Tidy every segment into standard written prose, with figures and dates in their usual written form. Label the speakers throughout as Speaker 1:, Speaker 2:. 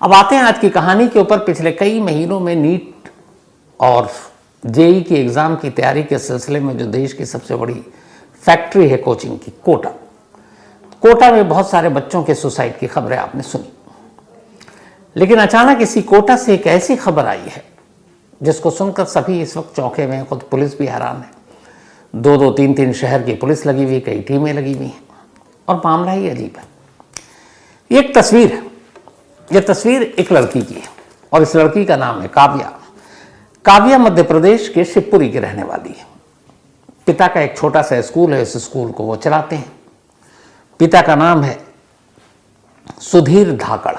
Speaker 1: अब आते हैं आज की कहानी के ऊपर। पिछले कई महीनों में नीट और जेई की एग्ज़ाम की तैयारी के सिलसिले में जो देश की सबसे बड़ी फैक्ट्री है कोचिंग की, कोटा में बहुत सारे बच्चों के सुसाइड की खबरें आपने सुनी। लेकिन अचानक इसी कोटा से एक ऐसी खबर आई है जिसको सुनकर सभी इस वक्त चौंके में हैं, खुद पुलिस भी हैरान है। 2-2, 3-3 शहर की पुलिस लगी हुई, कई टीमें लगी हुई हैं और मामला ही अजीब है। ये एक तस्वीर है, यह तस्वीर एक लड़की की है और इस लड़की का नाम है काव्या। काव्या मध्य प्रदेश के शिवपुरी की रहने वाली है। पिता का एक छोटा सा स्कूल है, इस स्कूल को वो चलाते हैं। पिता का नाम है सुधीर धाकड़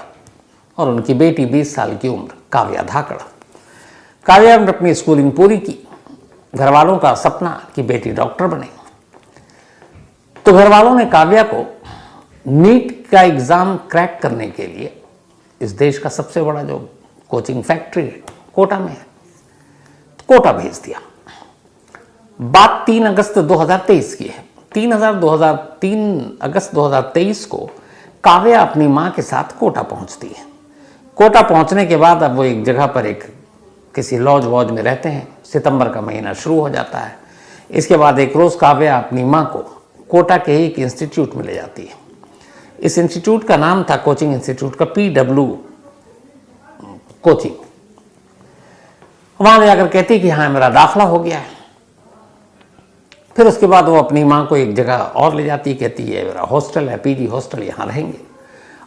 Speaker 1: और उनकी बेटी 20 साल की उम्र काव्या धाकड़। काव्या ने अपनी स्कूलिंग पूरी की। घर वालों का सपना कि बेटी डॉक्टर बने, तो घर वालों ने काव्या को नीट का एग्जाम क्रैक करने के लिए इस देश का सबसे बड़ा जो कोचिंग फैक्ट्री है कोटा में है, तो कोटा भेज दिया। बात 3 अगस्त 2023 की है। 3 अगस्त 2023 को काव्या अपनी मां के साथ कोटा पहुंचती है। कोटा पहुंचने के बाद अब वो एक जगह पर एक किसी लॉज वॉज में रहते हैं। सितंबर का महीना शुरू हो जाता है। इसके बाद एक रोज़ काव्या अपनी मां को कोटा के एक इंस्टीट्यूट में ले जाती है। इस इंस्टीट्यूट का नाम था कोचिंग इंस्टीट्यूट का PW कोचिंग। वहां जाकर कहती कि हाँ मेरा दाखला हो गया है। फिर उसके बाद वो अपनी मां को एक जगह और ले जाती, कहती है मेरा हॉस्टल है, PG हॉस्टल, यहाँ रहेंगे।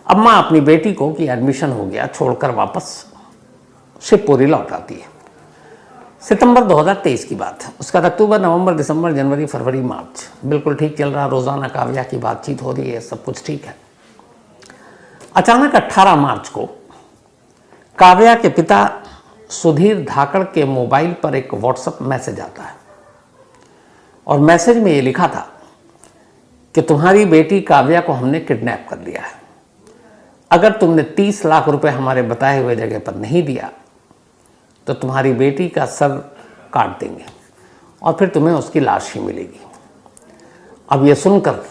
Speaker 1: अब मां अपनी बेटी को कि एडमिशन हो गया छोड़कर वापस शिवपुरी लौट आती है। सितंबर 2023 की बात है। उसका अक्टूबर, नवंबर, दिसंबर, जनवरी, फरवरी, मार्च बिल्कुल ठीक चल रहा। रोजाना काव्या की बातचीत हो रही है, सब कुछ ठीक है। अचानक 18 मार्च को काव्या के पिता सुधीर धाकड़ के मोबाइल पर एक व्हाट्सएप मैसेज आता है और मैसेज में ये लिखा था कि तुम्हारी बेटी काव्या को हमने किडनैप कर लिया है। अगर तुमने 30 लाख रुपए हमारे बताए हुए जगह पर नहीं दिया तो तुम्हारी बेटी का सर काट देंगे और फिर तुम्हें उसकी लाश ही मिलेगी। अब ये सुनकर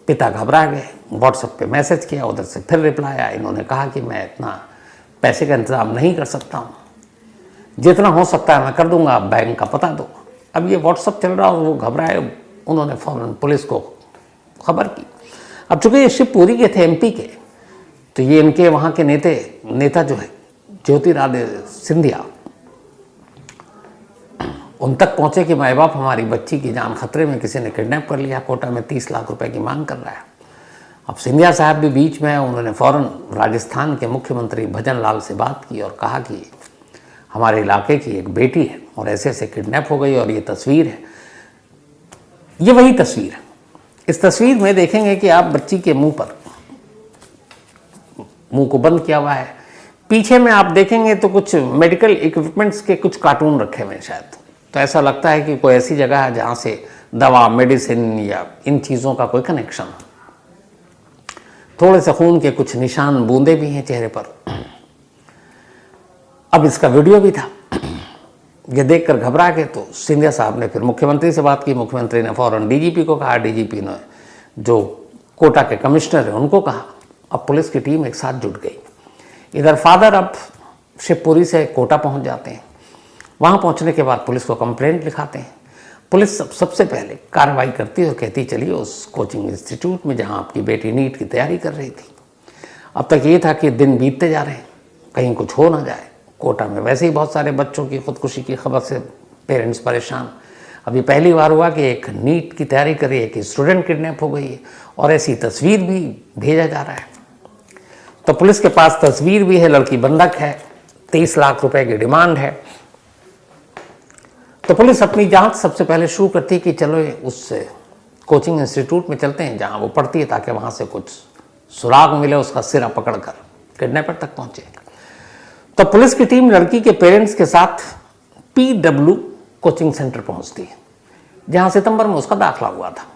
Speaker 1: पिता घबरा गए। व्हाट्सएप पे मैसेज किया, उधर से फिर रिप्लाई आया। इन्होंने कहा कि मैं इतना पैसे का इंतजाम नहीं कर सकता हूँ, जितना हो सकता है मैं कर दूंगा, आप बैंक का पता दो। अब ये व्हाट्सएप चल रहा और वो घबराए। उन्होंने फौरन पुलिस को खबर की। अब चूंकि ये शिवपुरी के थे, MP के, तो ये इनके वहाँ के नेता जो है ज्योतिरादित्य सिंधिया, उन तक पहुंचे कि माए बाप हमारी बच्ची की जान खतरे में, किसी ने किडनैप कर लिया, कोटा में 30 लाख रुपए की मांग कर रहा है। अब सिंधिया साहब भी बीच में, उन्होंने फौरन राजस्थान के मुख्यमंत्री भजन लाल से बात की और कहा कि हमारे इलाके की एक बेटी है और ऐसे ऐसे किडनैप हो गई और ये तस्वीर है, ये वही तस्वीर है। इस तस्वीर में देखेंगे कि आप बच्ची के मुंह को बंद किया हुआ है। पीछे में आप देखेंगे तो कुछ मेडिकल इक्विपमेंट्स के कुछ कार्टून रखे हुए हैं शायद, तो ऐसा लगता है कि कोई ऐसी जगह है जहां से दवा, मेडिसिन या इन चीज़ों का कोई कनेक्शन हो। थोड़े से खून के कुछ निशान, बूंदे भी हैं चेहरे पर। अब इसका वीडियो भी था। ये देखकर घबरा गए तो सिंधिया साहब ने फिर मुख्यमंत्री से बात की। मुख्यमंत्री ने फौरन DGP को कहा, DGP ने जो कोटा के कमिश्नर हैं उनको कहा। अब पुलिस की टीम एक साथ जुट गई। इधर फादर अब शिवपुरी से कोटा पहुंच जाते हैं। वहां पहुंचने के बाद पुलिस को कंप्लेंट लिखाते हैं। पुलिस सबसे पहले कार्रवाई करती है और कहती चलिए उस कोचिंग इंस्टीट्यूट में जहां आपकी बेटी नीट की तैयारी कर रही थी। अब तक ये था कि दिन बीतते जा रहे हैं, कहीं कुछ हो ना जाए। कोटा में वैसे ही बहुत सारे बच्चों की खुदकुशी की खबर से पेरेंट्स परेशान। अभी पहली बार हुआ कि एक नीट की तैयारी कर रही है कि स्टूडेंट किडनैप हो गई है और ऐसी तस्वीर भी भेजा जा रहा है। तो पुलिस के पास तस्वीर भी है, लड़की बंधक है, 30 लाख रुपए की डिमांड है। तो पुलिस अपनी जांच सबसे पहले शुरू करती है कि चलो उस कोचिंग इंस्टीट्यूट में चलते हैं जहां वो पढ़ती है, ताकि वहां से कुछ सुराग मिले, उसका सिरा पकड़कर किडनैपर तक पहुंचे। तो पुलिस की टीम लड़की के पेरेंट्स के साथ PW कोचिंग सेंटर पहुंचती है जहां सितंबर में उसका दाखला हुआ था।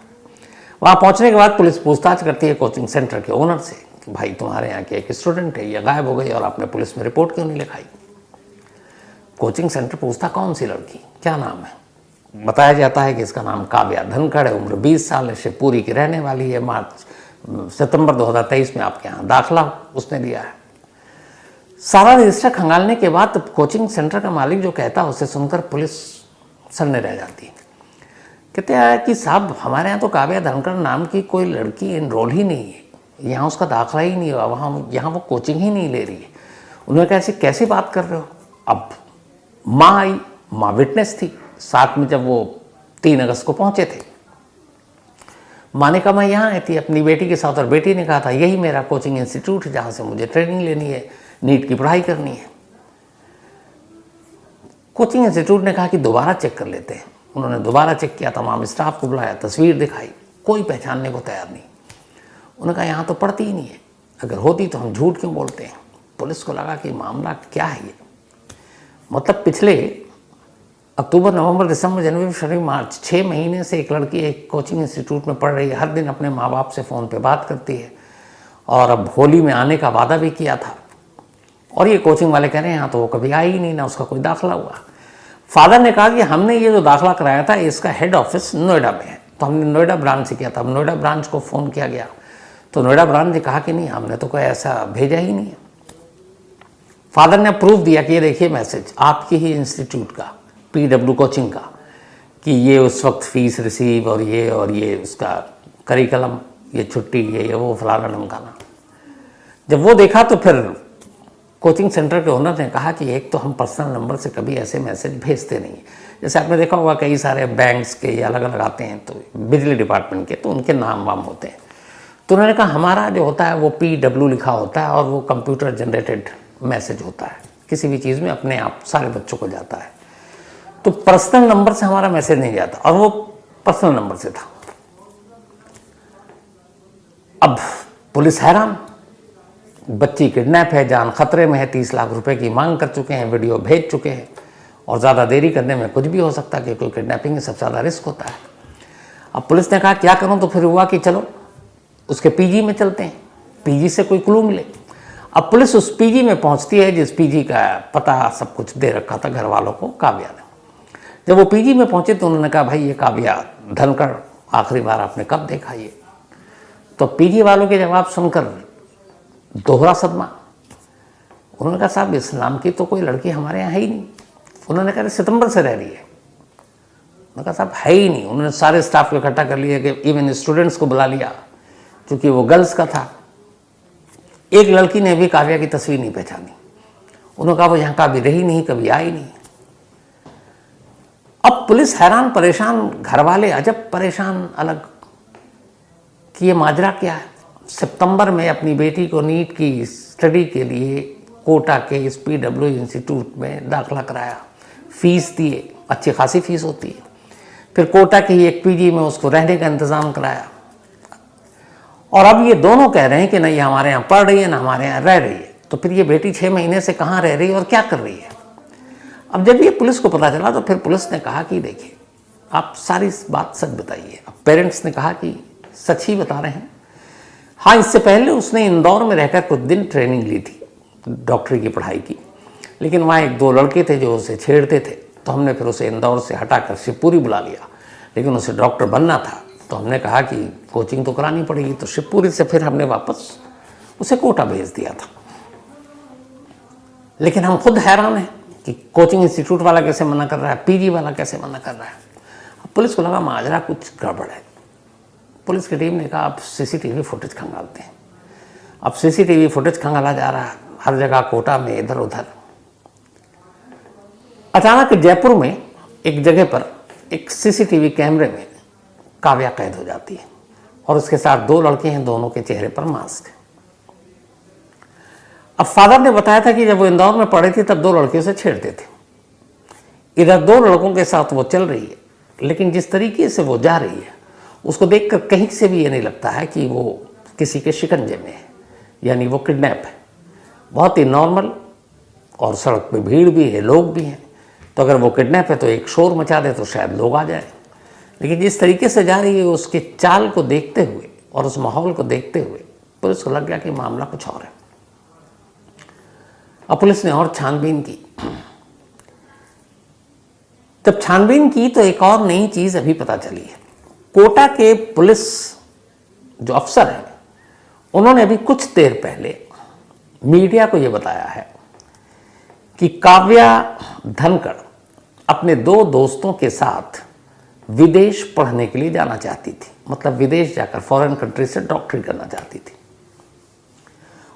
Speaker 1: वहां पहुंचने के बाद पुलिस पूछताछ करती है कोचिंग सेंटर के ओनर से कि भाई तुम्हारे यहाँ की एक स्टूडेंट है, ये गायब हो गई और आपने पुलिस में रिपोर्ट क्यों नहीं लिखाई। कोचिंग सेंटर पूछता कौन सी लड़की, क्या नाम है। बताया जाता है कि इसका नाम काव्या धनखड़ है, उम्र 20 साल है, शिवपुरी की रहने वाली है। सितंबर 2023 में आपके यहाँ दाखला उसने लिया है। सारा रजिस्टर खंगालने के बाद कोचिंग सेंटर का मालिक जो कहता है उसे सुनकर पुलिस सन्ने रह जाती है। कहते हैं कि साहब हमारे यहाँ तो काव्या धनखड़ नाम की कोई लड़की एनरोल ही नहीं है, यहाँ उसका दाखिला ही नहीं हुआ, यहाँ वो कोचिंग ही नहीं ले रही है। उन्होंने कहा ऐसी कैसी बात कर रहे हो। अब माँ आई, माँ विटनेस थी साथ में जब वो 3 अगस्त को पहुँचे थे। माँ ने कहा मैं यहाँ आई थी अपनी बेटी के साथ और बेटी ने कहा था यही मेरा कोचिंग इंस्टीट्यूट है जहाँ से मुझे ट्रेनिंग लेनी है, नीट की पढ़ाई करनी है। कोचिंग इंस्टीट्यूट ने कहा कि दोबारा चेक कर लेते हैं। उन्होंने दोबारा चेक किया, तमाम स्टाफ को बुलाया, तस्वीर दिखाई, कोई पहचानने को तैयार नहीं। उन्होंने कहा यहाँ तो पढ़ती ही नहीं है, अगर होती तो हम झूठ क्यों बोलते हैं। पुलिस को लगा कि मामला क्या है ये, मतलब पिछले अक्टूबर, नवंबर, दिसंबर, जनवरी, फरवरी, मार्च 6 महीने से एक लड़की एक कोचिंग इंस्टीट्यूट में पढ़ रही है, हर दिन अपने माँ बाप से फ़ोन पे बात करती है और अब होली में आने का वादा भी किया था। और ये कोचिंग वाले कह रहे हैं यहाँ तो वो कभी आई ही नहीं, ना उसका कोई दाखिला हुआ। फादर ने कहा कि हमने ये जो दाखिला कराया था इसका हेड ऑफिस नोएडा में है, तो हमने नोएडा ब्रांच से किया था। अब नोएडा ब्रांच को फ़ोन किया गया तो नोएडा ब्रांच ने कहा कि नहीं हमने तो कोई ऐसा भेजा ही नहीं है। फादर ने प्रूफ दिया कि ये देखिए मैसेज आपकी ही इंस्टीट्यूट का, PW कोचिंग का, कि ये उस वक्त फ़ीस रिसीव और ये उसका करिकुलम, ये छुट्टी, ये वो फलाना ढमकाना। जब वो देखा तो फिर कोचिंग सेंटर के ओनर ने कहा कि एक तो हम पर्सनल नंबर से कभी ऐसे मैसेज भेजते नहीं। जैसे आपने देखा होगा कई सारे बैंक्स के अलग अलग आते हैं, तो बिजली डिपार्टमेंट के तो उनके नाम वाम होते हैं। तो उन्होंने कहा हमारा जो होता है वो PW लिखा होता है और वो कंप्यूटर जनरेटेड मैसेज होता है, किसी भी चीज़ में अपने आप सारे बच्चों को जाता है, तो पर्सनल नंबर से हमारा मैसेज नहीं जाता। और वो पर्सनल नंबर से था। अब पुलिस हैरान, बच्ची किडनैप है, जान खतरे में है, 30 लाख रुपए की मांग कर चुके हैं, वीडियो भेज चुके हैं और ज़्यादा देरी करने में कुछ भी हो सकता है, क्योंकि किडनैपिंग में सबसे ज़्यादा रिस्क होता है। अब पुलिस ने कहा क्या करूं, तो फिर हुआ कि चलो उसके PG में चलते हैं, PG से कोई क्लू मिले। अब पुलिस उस PG में पहुंचती है जिस PG का पता सब कुछ दे रखा था घर वालों को काव्या ने। जब वो PG में पहुंचे तो उन्होंने कहा भाई ये काव्या धनखड़ आखिरी बार आपने कब देखा ये। तो PG वालों के जवाब सुनकर दोहरा सदमा। उन्होंने कहा साहब इस नाम की तो कोई लड़की हमारे यहाँ है ही नहीं। उन्होंने कहा सितंबर से रह रही है। उन्होंने कहा साहब है ही नहीं। उन्होंने सारे स्टाफ को इकट्ठा कर लिया कि इवन स्टूडेंट्स को बुला लिया, क्योंकि वो गर्ल्स का था। एक लड़की ने भी काव्या की तस्वीर नहीं पहचानी। उन्होंने कहा वो यहाँ कभी रही नहीं, कभी आई नहीं। अब पुलिस हैरान परेशान, घर वाले अजब परेशान अलग कि ये माजरा क्या है। सितंबर में अपनी बेटी को नीट की स्टडी के लिए कोटा के इस PW इंस्टीट्यूट में दाखिला कराया, फीस दिए, अच्छी खासी फीस होती है। फिर कोटा की एक PG में उसको रहने का इंतज़ाम कराया। और अब ये दोनों कह रहे हैं कि नहीं हमारे यहाँ पढ़ रही है ना हमारे यहाँ रह रही है। तो फिर ये बेटी 6 महीने से कहाँ रह रही है और क्या कर रही है। अब जब ये पुलिस को पता चला तो फिर पुलिस ने कहा कि देखिए आप सारी बात सच बताइए। अब पेरेंट्स ने कहा कि सच ही बता रहे हैं। हाँ, इससे पहले उसने इंदौर में रहकर कुछ दिन ट्रेनिंग ली थी डॉक्टरी की पढ़ाई की, लेकिन वहाँ 1-2 लड़के थे जो उसे छेड़ते थे, तो हमने फिर उसे इंदौर से हटाकर शिवपुरी बुला लिया। लेकिन उसे डॉक्टर बनना था तो हमने कहा कि कोचिंग तो करानी पड़ेगी, तो शिवपुरी से फिर हमने वापस उसे कोटा भेज दिया था। लेकिन हम खुद हैरान हैं कि कोचिंग इंस्टीट्यूट वाला कैसे मना कर रहा है, PG वाला कैसे मना कर रहा है। अब पुलिस को लगा माजरा कुछ गड़बड़ है। पुलिस की टीम ने कहा अब CCTV फुटेज खंगालते हैं। अब CCTV फुटेज खंगाला जा रहा है हर जगह, कोटा में, इधर उधर। अचानक जयपुर में एक जगह पर एक CCTV कैमरे में काव्या कैद हो जाती है और उसके साथ 2 लड़के हैं, दोनों के चेहरे पर मास्क है। अब फादर ने बताया था कि जब वो इंदौर में पढ़े थे तब 2 लड़कियों से छेड़ते थे। इधर 2 लड़कों के साथ वो चल रही है, लेकिन जिस तरीके से वो जा रही है उसको देखकर कहीं से भी ये नहीं लगता है कि वो किसी के शिकंजे में है, यानी वो किडनैप है। बहुत ही नॉर्मल, और सड़क पे भीड़ भी है, लोग भी हैं, तो अगर वो किडनैप है तो एक शोर मचा दे तो शायद लोग आ जाए। लेकिन जिस तरीके से जा रही है उसके चाल को देखते हुए और उस माहौल को देखते हुए पुलिस को लग गया कि मामला कुछ और है। अब पुलिस ने और छानबीन की। जब छानबीन की तो एक और नई चीज़ अभी पता चली है। कोटा के पुलिस जो अफसर हैं उन्होंने अभी कुछ देर पहले मीडिया को ये बताया है कि काव्या धनखड़ अपने 2 दोस्तों के साथ विदेश पढ़ने के लिए जाना चाहती थी, मतलब विदेश जाकर फॉरेन कंट्री से डॉक्टरी करना चाहती थी।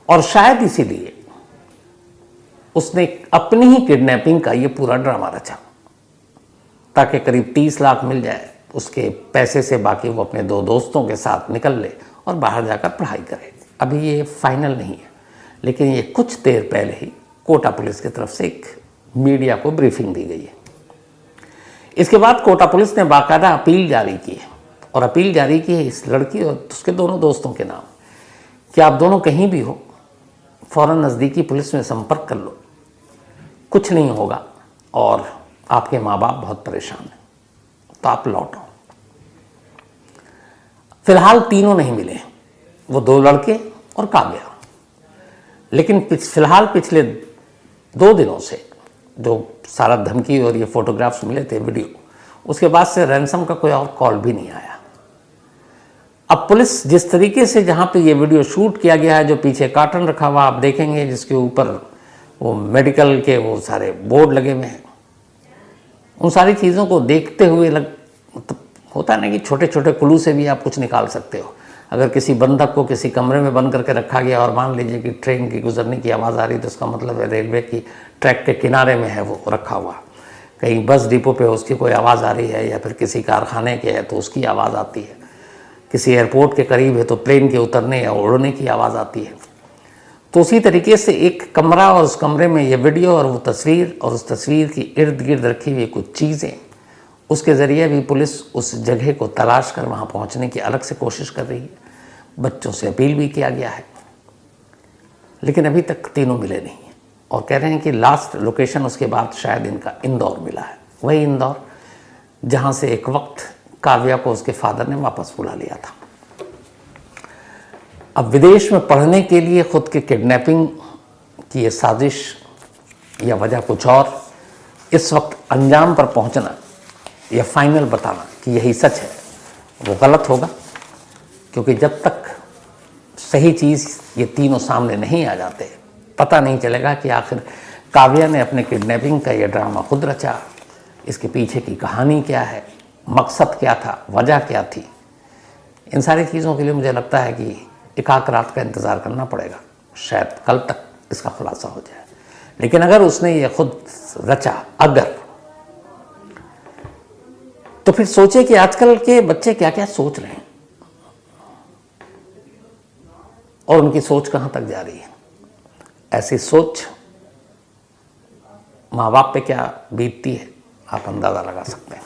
Speaker 1: और शायद इसीलिए उसने अपनी ही किडनैपिंग का ये पूरा ड्रामा रचा, ताकि करीब 30 लाख मिल जाए, उसके पैसे से बाकी वो अपने 2 दोस्तों के साथ निकल ले और बाहर जाकर पढ़ाई करे। अभी ये फाइनल नहीं है, लेकिन ये कुछ देर पहले ही कोटा पुलिस की तरफ से एक मीडिया को ब्रीफिंग दी गई है। इसके बाद कोटा पुलिस ने बाकायदा अपील जारी की है, और अपील जारी की है इस लड़की और उसके दोनों दोस्तों के नाम कि आप दोनों कहीं भी हो, फ़ौरन नज़दीकी पुलिस में संपर्क कर लो, कुछ नहीं होगा, और आपके माँ बाप बहुत परेशान हैं तो आप लौटो। फिलहाल तीनों नहीं मिले, वो 2 लड़के और काव्या। लेकिन फिलहाल पिछले 2 दिनों से जो सारा धमकी और ये फोटोग्राफ्स मिले थे, वीडियो, उसके बाद से रैंसम का कोई और कॉल भी नहीं आया। अब पुलिस जिस तरीके से जहाँ पे ये वीडियो शूट किया गया है, जो पीछे कार्टन रखा हुआ आप देखेंगे, जिसके ऊपर वो मेडिकल के वो सारे बोर्ड लगे हुए हैं, उन सारी चीज़ों को देखते हुए तो होता है ना कि छोटे छोटे क्लू से भी आप कुछ निकाल सकते हो। अगर किसी बंधक को किसी कमरे में बंद करके रखा गया और मान लीजिए कि ट्रेन की गुजरने की आवाज़ आ रही, तो उसका मतलब है रेलवे की ट्रैक के किनारे में है वो रखा हुआ। कहीं बस डिपो पे उसकी कोई आवाज़ आ रही है, या फिर किसी कारखाने के है तो उसकी आवाज़ आती है, किसी एयरपोर्ट के करीब है तो प्लेन के उतरने या उड़ने की आवाज़ आती है। तो उसी तरीके से एक कमरा और उस कमरे में ये वीडियो और वो तस्वीर, और उस तस्वीर की इर्द गिर्द रखी हुई कुछ चीज़ें, उसके ज़रिए भी पुलिस उस जगह को तलाश कर वहाँ पहुँचने की अलग से कोशिश कर रही है। बच्चों से अपील भी किया गया है, लेकिन अभी तक तीनों मिले नहीं हैं, और कह रहे हैं कि लास्ट लोकेशन उसके बाद शायद इनका इंदौर मिला है, वही इंदौर जहाँ से एक वक्त काव्या को उसके फादर ने वापस बुला लिया था। अब विदेश में पढ़ने के लिए खुद के किडनैपिंग की ये साजिश या वजह कुछ और, इस वक्त अंजाम पर पहुंचना या फाइनल बताना कि यही सच है, वो गलत होगा, क्योंकि जब तक सही चीज़ ये तीनों सामने नहीं आ जाते, पता नहीं चलेगा कि आखिर काव्या ने अपने किडनैपिंग का ये ड्रामा खुद रचा, इसके पीछे की कहानी क्या है, मकसद क्या था, वजह क्या थी। इन सारी चीज़ों के लिए मुझे लगता है कि एकाक रात का इंतज़ार करना पड़ेगा, शायद कल तक इसका खुलासा हो जाए। लेकिन अगर उसने ये खुद रचा, अगर, तो फिर सोचे कि आजकल के बच्चे क्या क्या सोच रहे हैं और उनकी सोच कहाँ तक जा रही है। ऐसी सोच माँ बाप पे क्या बीतती है, आप अंदाज़ा लगा सकते हैं।